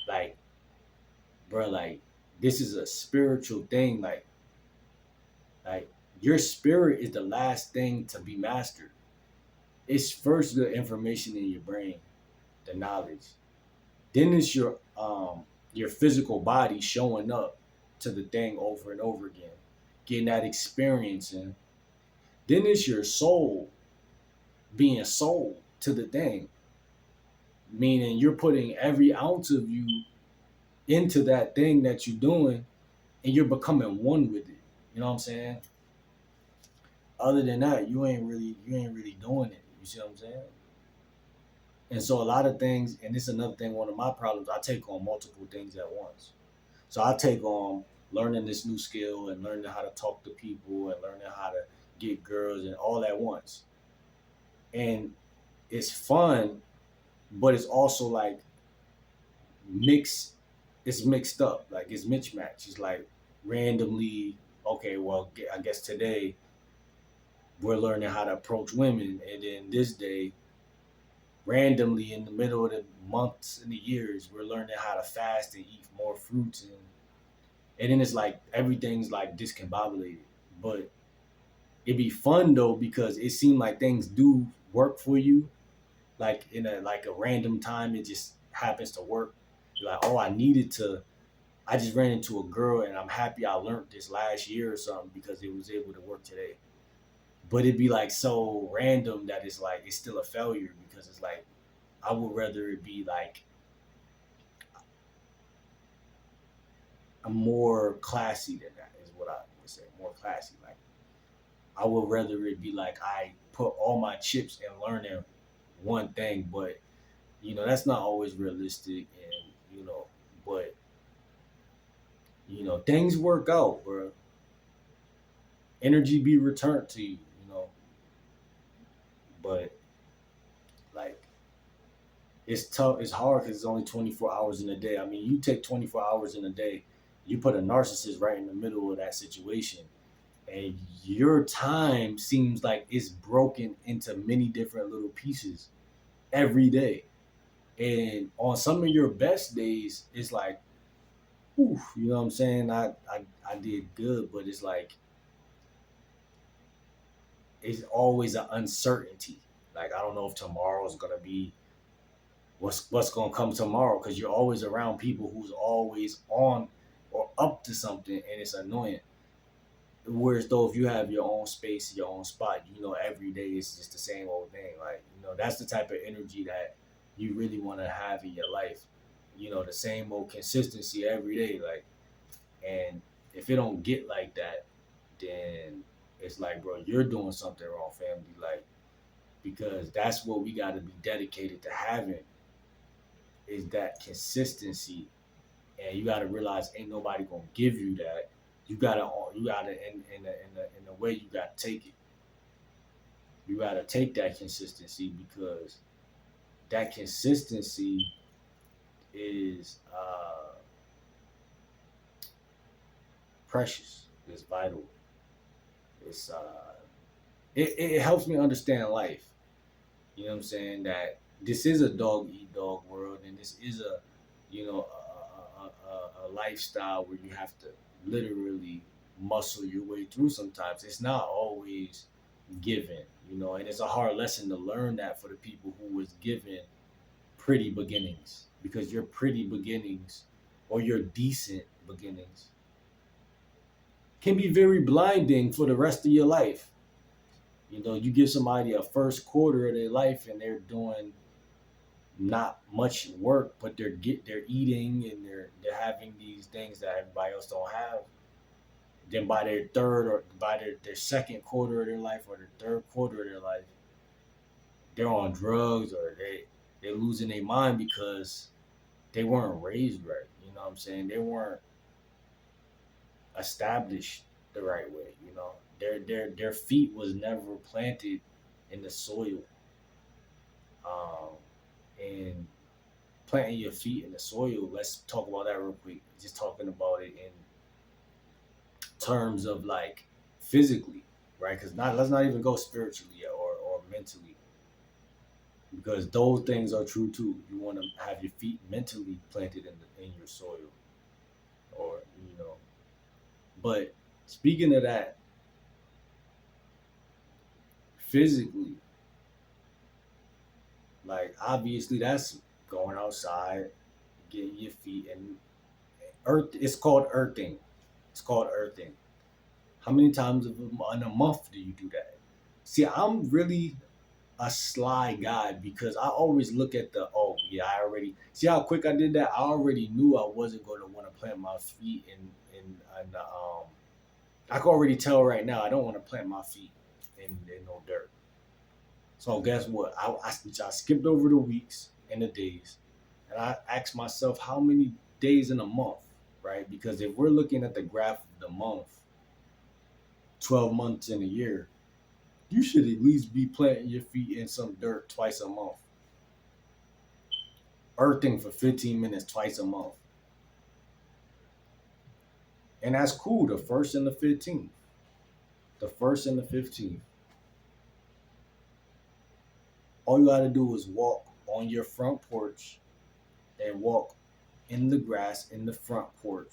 Like, bro, like, this is a spiritual thing. Like, your spirit is the last thing to be mastered. It's first the information in your brain, the knowledge. Then it's your physical body showing up to the thing over and over again, getting that experience, and then it's your soul being sold to the thing, meaning you're putting every ounce of you into that thing that you're doing, and you're becoming one with it. You know what I'm saying? Other than that, you ain't really doing it. You see what I'm saying? And so a lot of things, and this is another thing, one of my problems, I take on multiple things at once. So I take on learning this new skill and learning how to talk to people and learning how to get girls and all at once. And it's fun, but it's also like mixed. It's mixed up. Like, it's mismatched. It's like randomly, okay, well, I guess today we're learning how to approach women. And then this day, randomly in the middle of the months and the years, we're learning how to fast and eat more fruits. And then it's like everything's like discombobulated. But it'd be fun though, because it seemed like things do work for you. Like in a random time, it just happens to work. You're like, oh, I just ran into a girl and I'm happy I learned this last year or something because it was able to work today. but it'd be like so random that it's like it's still a failure because it's like I would rather it be like a more classy than that is what I would say. More classy. Like I would rather it be like I put all my chips in learning one thing, but that's not always realistic, and but things work out, bro. Energy be returned to you, but like it's tough. It's hard because it's only 24 hours in a day. I mean, you take 24 hours in a day, you put a narcissist right in the middle of that situation, and your time seems like it's broken into many different little pieces every day. And on some of your best days, it's like, oof, you know what I'm saying? I did good, but it's like it's always an uncertainty. Like I don't know if tomorrow's gonna be what's gonna come tomorrow because you're always around people who's always on or up to something, and it's annoying. Whereas though if you have your own space, your own spot, every day is just the same old thing. Like that's the type of energy that you really want to have in your life. The same old consistency every day. Like, and if it don't get like that, then it's like, bro, you're doing something wrong, family. Like, because that's what we got to be dedicated to having is that consistency, and you got to realize ain't nobody gonna give you that. You gotta in the way you gotta take it. You gotta take that consistency because that consistency is precious. It's vital. It's it helps me understand life. You know what I'm saying? That this is a dog eat dog world, and this is a a lifestyle where you have to literally muscle your way through. Sometimes it's not always given, and it's a hard lesson to learn that for the people who was given pretty beginnings, because your pretty beginnings or your decent beginnings can be very blinding for the rest of your life. You give somebody a first quarter of their life and they're doing not much work, but they're eating and they're having these things that everybody else don't have. Then by their third or by their second quarter of their life or their third quarter of their life, they're on drugs or they're losing their mind because they weren't raised right. You know what I'm saying? They weren't established the right way. Their feet was never planted in the soil. And planting your feet in the soil. Let's talk about that real quick. Just talking about it in terms of like physically, right? Because not let's not even go spiritually or mentally, because those things are true too. You want to have your feet mentally planted in your soil, or But speaking of that, physically, like obviously that's going outside, getting your feet and earth. It's called earthing. It's called earthing. How many times in a month do you do that? See, I'm really a sly guy because I always look at the oh yeah, I already see how quick I did that. I already knew I wasn't going to want to plant my feet in the I can already tell right now I don't want to plant my feet in no dirt. So guess what? I skipped over the weeks and the days, and I asked myself how many days in a month, right? Because if we're looking at the graph of the month, 12 months in a year, you should at least be planting your feet in some dirt twice a month, earthing for 15 minutes twice a month. And that's cool, the first and the 15th. The first and the 15th. All you gotta do is walk on your front porch and walk in the grass in the front porch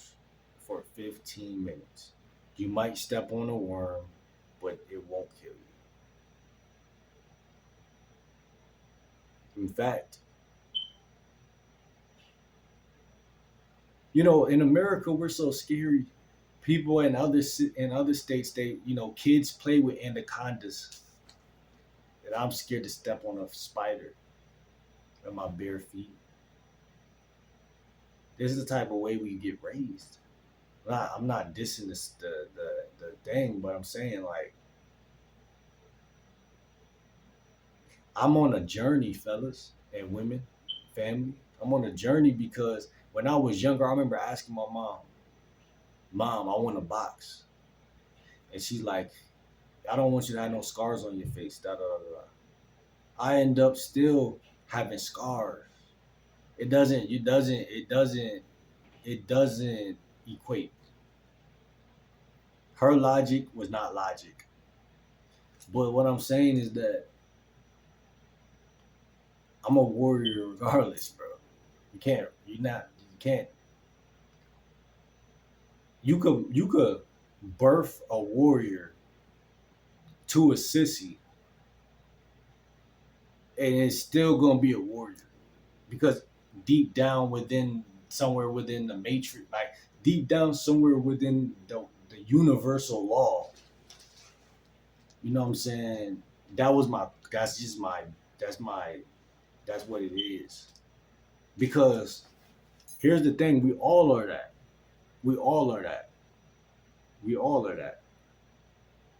for 15 minutes. You might step on a worm, but it won't kill you. In fact, in America, we're so scary. People in other states, they kids play with anacondas, and I'm scared to step on a spider with my bare feet. This is the type of way we get raised. I'm not dissing the thing, but I'm saying like I'm on a journey, fellas and women, family. I'm on a journey because when I was younger, I remember asking my mom, I want a box. And she's like, I don't want you to have no scars on your face. Da, da, da, da. I end up still having scars. It doesn't equate. Her logic was not logic. But what I'm saying is that I'm a warrior regardless, bro. You can't you could birth a warrior to a sissy and it's still gonna be a warrior. Because deep down within somewhere within the matrix, like deep down somewhere within the universal law, you know what I'm saying? That was my that's just my that's my that's what it is. Because here's the thing, we all are that. We all are that. We all are that.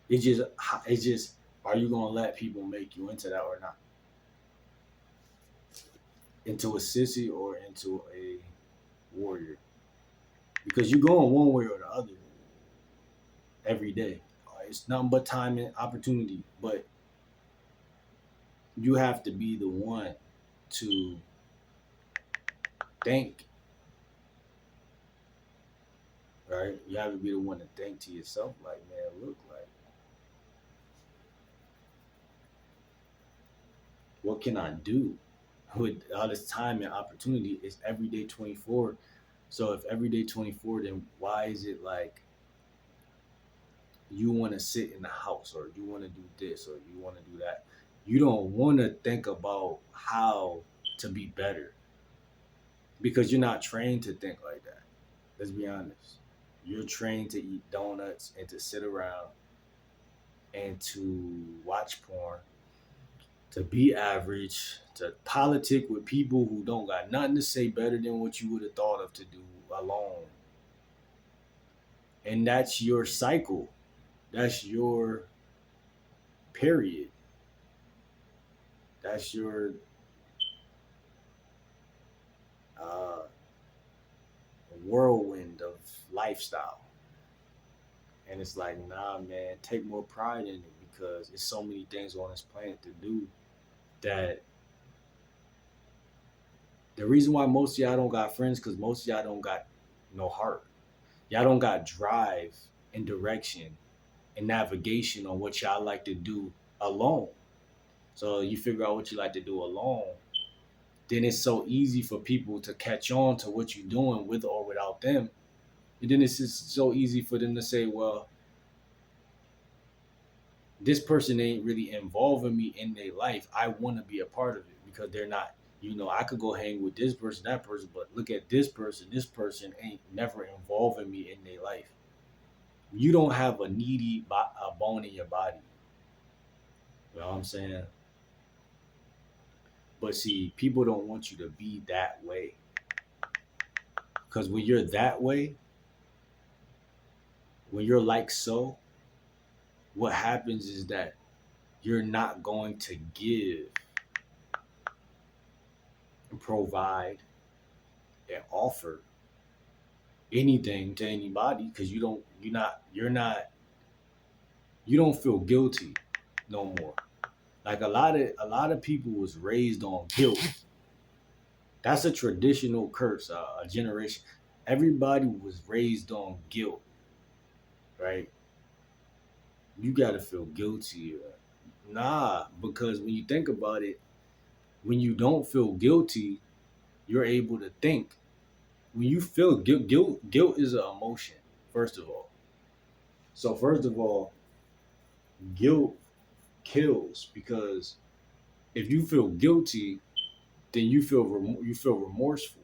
It's just are you gonna let people make you into that or not? Into a sissy or into a warrior? Because you're going one way or the other every day. It's nothing but time and opportunity. But you have to be the one to think, right? You have to be the one to think to yourself, like, man, look, like, what can I do with all this time and opportunity? It's every day 24. So if every day 24, then why is it like you want to sit in the house or you want to do this or you want to do that? You don't want to think about how to be better because you're not trained to think like that. Let's be honest. You're trained to eat donuts and to sit around and to watch porn, to be average, to politic with people who don't got nothing to say better than what you would have thought of to do alone. And that's your cycle. That's your period. That's your uh, whirlwind of lifestyle. And it's like, nah, man, take more pride in it because it's so many things on this planet to do that the reason why most of y'all don't got friends because most of y'all don't got no heart. Y'all don't got drive and direction and navigation on what y'all like to do alone. So you figure out what you like to do alone, then it's so easy for people to catch on to what you're doing with or without them. And then it's just so easy for them to say, well, this person ain't really involving me in their life. I want to be a part of it because they're not. I could go hang with this person, that person, but look at this person. This person ain't never involving me in their life. You don't have a needy a bone in your body. You know what I'm saying? But see, people don't want you to be that way. Because when you're that way, when you're like so, what happens is that you're not going to give and provide and offer anything to anybody because you don't feel guilty no more. Like a lot of people was raised on guilt. That's a traditional curse, a generation. Everybody was raised on guilt, right? You gotta feel guilty. Nah, because when you think about it, when you don't feel guilty, you're able to think. When you feel guilt is an emotion. First of all, so first of all, guilt kills because if you feel guilty, then you feel remorseful,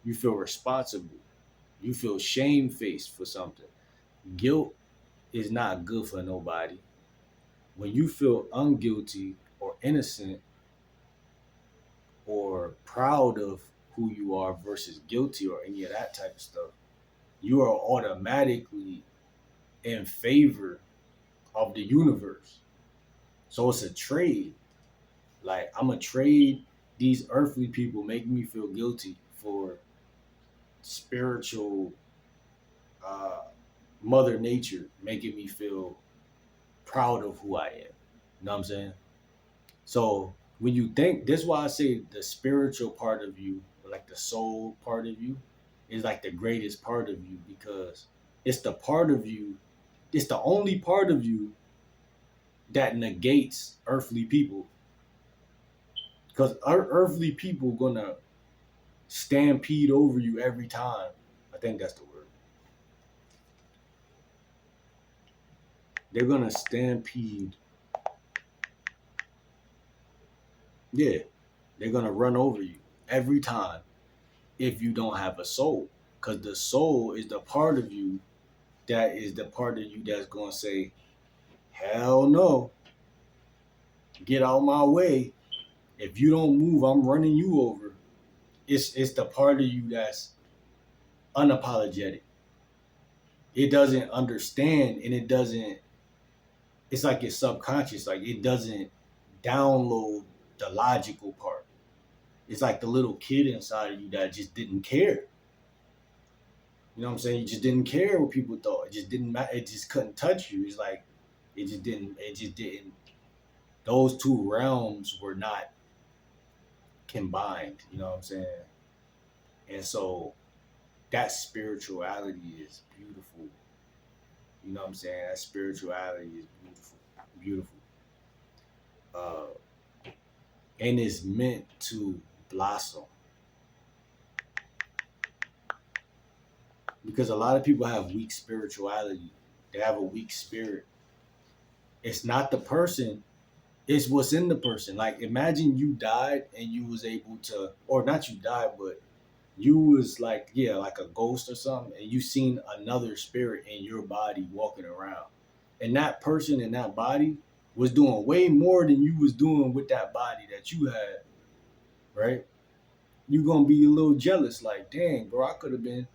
you feel responsible. You feel shame-faced for something. Guilt is not good for nobody. When you feel unguilty or innocent or proud of who you are versus guilty or any of that type of stuff, you are automatically in favor of the universe. So it's a trade. Like, I'm gonna trade these earthly people making me feel guilty for spiritual uh, Mother Nature making me feel proud of who I am. You know what I'm saying? So when you think, that's why I say the spiritual part of you, like the soul part of you, is like the greatest part of you because it's the part of you, it's the only part of you that negates earthly people. Because earthly people gonna stampede over you every time. I think that's the word. They're gonna stampede. Yeah, they're gonna run over you every time if you don't have a soul. Because the soul is the part of you that is the part of you that's gonna say, hell no, get out my way. If you don't move, I'm running you over. It's the part of you that's unapologetic. It doesn't understand and it doesn't, it's like it's subconscious, like it doesn't download the logical part. It's like the little kid inside of you that just didn't care. You know what I'm saying? You just didn't care what people thought. It just didn't matter. It just couldn't touch you. It's like it just didn't. It just didn't. Those two realms were not combined. You know what I'm saying? And so that spirituality is beautiful. You know what I'm saying? That spirituality is beautiful, beautiful, uh, and it's meant to blossom. Because a lot of people have weak spirituality. They have a weak spirit. It's not the person, it's what's in the person. Like, imagine you died and you was able to, or not you died, but you was like, yeah, like a ghost or something, and you seen another spirit in your body walking around. And that person in that body was doing way more than you was doing with that body that you had, right? You gonna be a little jealous, like, dang, bro, I could have been,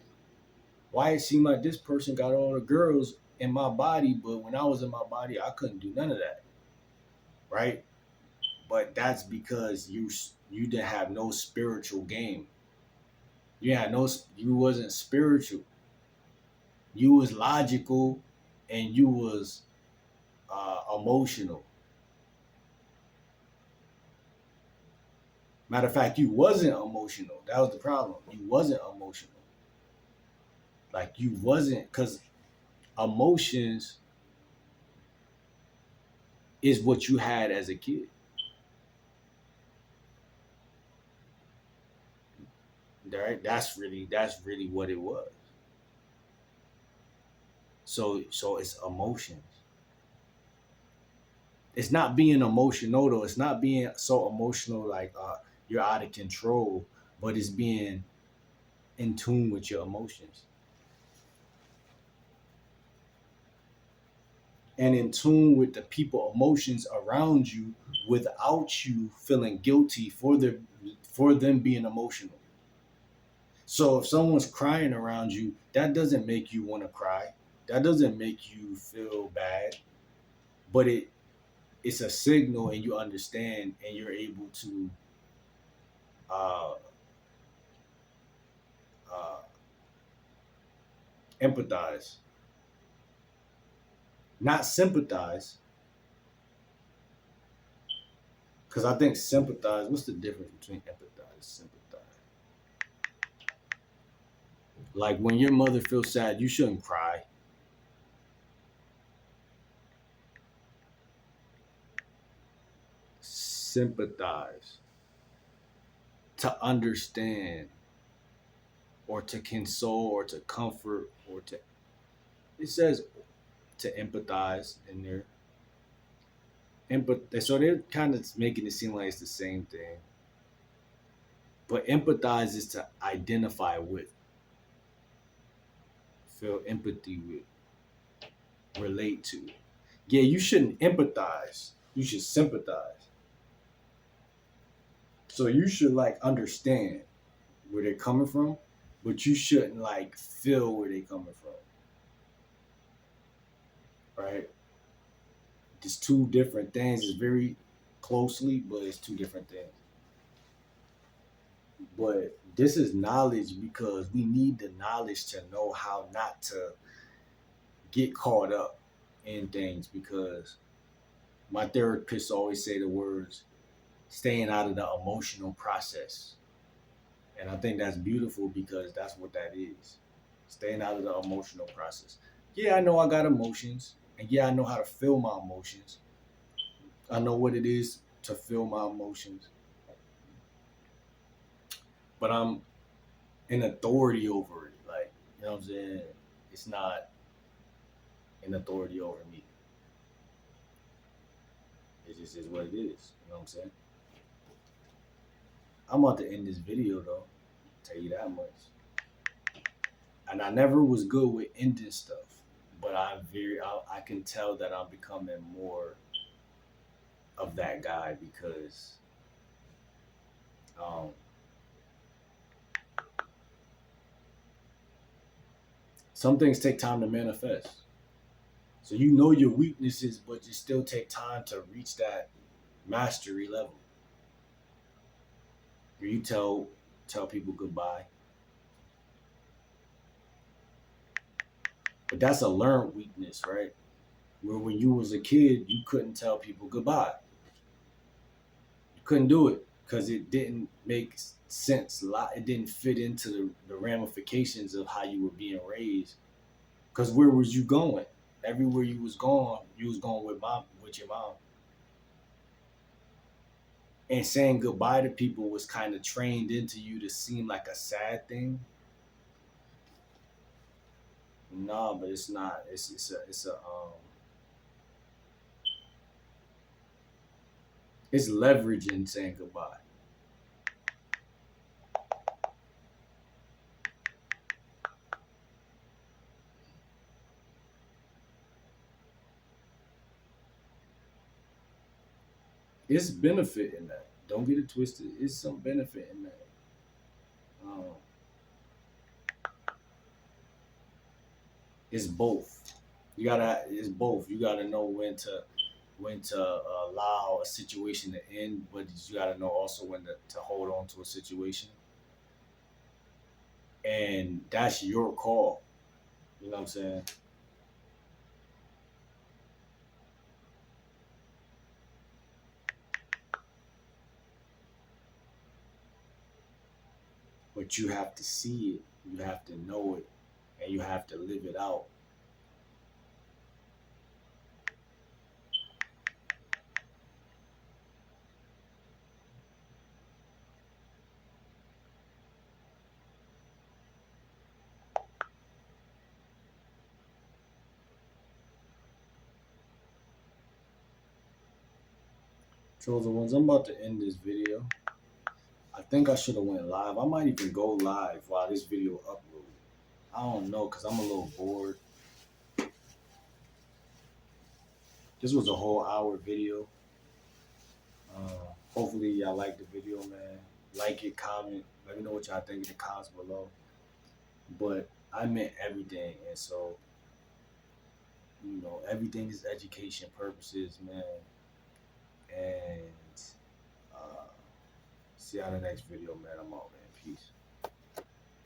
why it seemed like this person got all the girls in my body, but when I was in my body, I couldn't do none of that, right? But that's because you didn't have no spiritual game. You had no, you wasn't spiritual. You was logical, and you was emotional. Matter of fact, you wasn't emotional. That was the problem. You wasn't emotional. Like you wasn't, because emotions is what you had as a kid. Right? That's really what it was. So it's emotions. It's not being emotional though. It's not being so emotional like you're out of control, but it's being in tune with your emotions and in tune with the people emotions around you without you feeling guilty for them being emotional. So if someone's crying around you, that doesn't make you want to cry. That doesn't make you feel bad, but it's a signal and you understand and you're able to uh, uh, empathize, not sympathize. Because I think sympathize. What's the difference between empathize and sympathize? Like when your mother feels sad, you shouldn't cry. Sympathize, to understand, or to console, or to comfort, or to. It says to empathize in there. So they're kind of making it seem like it's the same thing. But empathize is to identify with. feel empathy with, relate to. Yeah, you shouldn't empathize. You should sympathize. So you should like understand where they're coming from, but you shouldn't like feel where they're coming from. Right? It's two different things. It's very closely, but it's two different things. But this is knowledge because we need the knowledge to know how not to get caught up in things because my therapist always say the words staying out of the emotional process. And I think that's beautiful because that's what that is. Staying out of the emotional process. Yeah, I know I got emotions. And yeah, I know how to feel my emotions. I know what it is to feel my emotions. But I'm in authority over it. Like, you know what I'm saying? It's not an authority over me. It just is what it is. You know what I'm saying? I'm about to end this video though. Tell you that much. And I never was good with ending stuff, but I can tell that I'm becoming more of that guy because um, some things take time to manifest. So you know your weaknesses, but you still take time to reach that mastery level. Where you tell people goodbye, but that's a learned weakness, right? Where when you was a kid, you couldn't tell people goodbye. You couldn't do it because it didn't make sense. It didn't fit into the ramifications of how you were being raised. Because where was you going? Everywhere you was going with your mom. And saying goodbye to people was kind of trained into you to seem like a sad thing. No, but it's not. It's leverage in saying goodbye. It's benefit in that. Don't get it twisted. It's some benefit in that. Um, it's both. It's both. You gotta know when to allow a situation to end, but you gotta know also when to hold on to a situation, and that's your call. You know what I'm saying? But you have to see it, you have to know it, and you have to live it out. Chosen ones, I'm about to end this video. I think I should have went live. I might even go live while this video uploads. I don't know because I'm a little bored. This was a whole hour video. Hopefully y'all like the video, man. Like it, comment. Let me know what y'all think in the comments below. But I meant everything, and so everything is education purposes, man. And uh, see y'all in the next video, man. I'm out, man. Peace.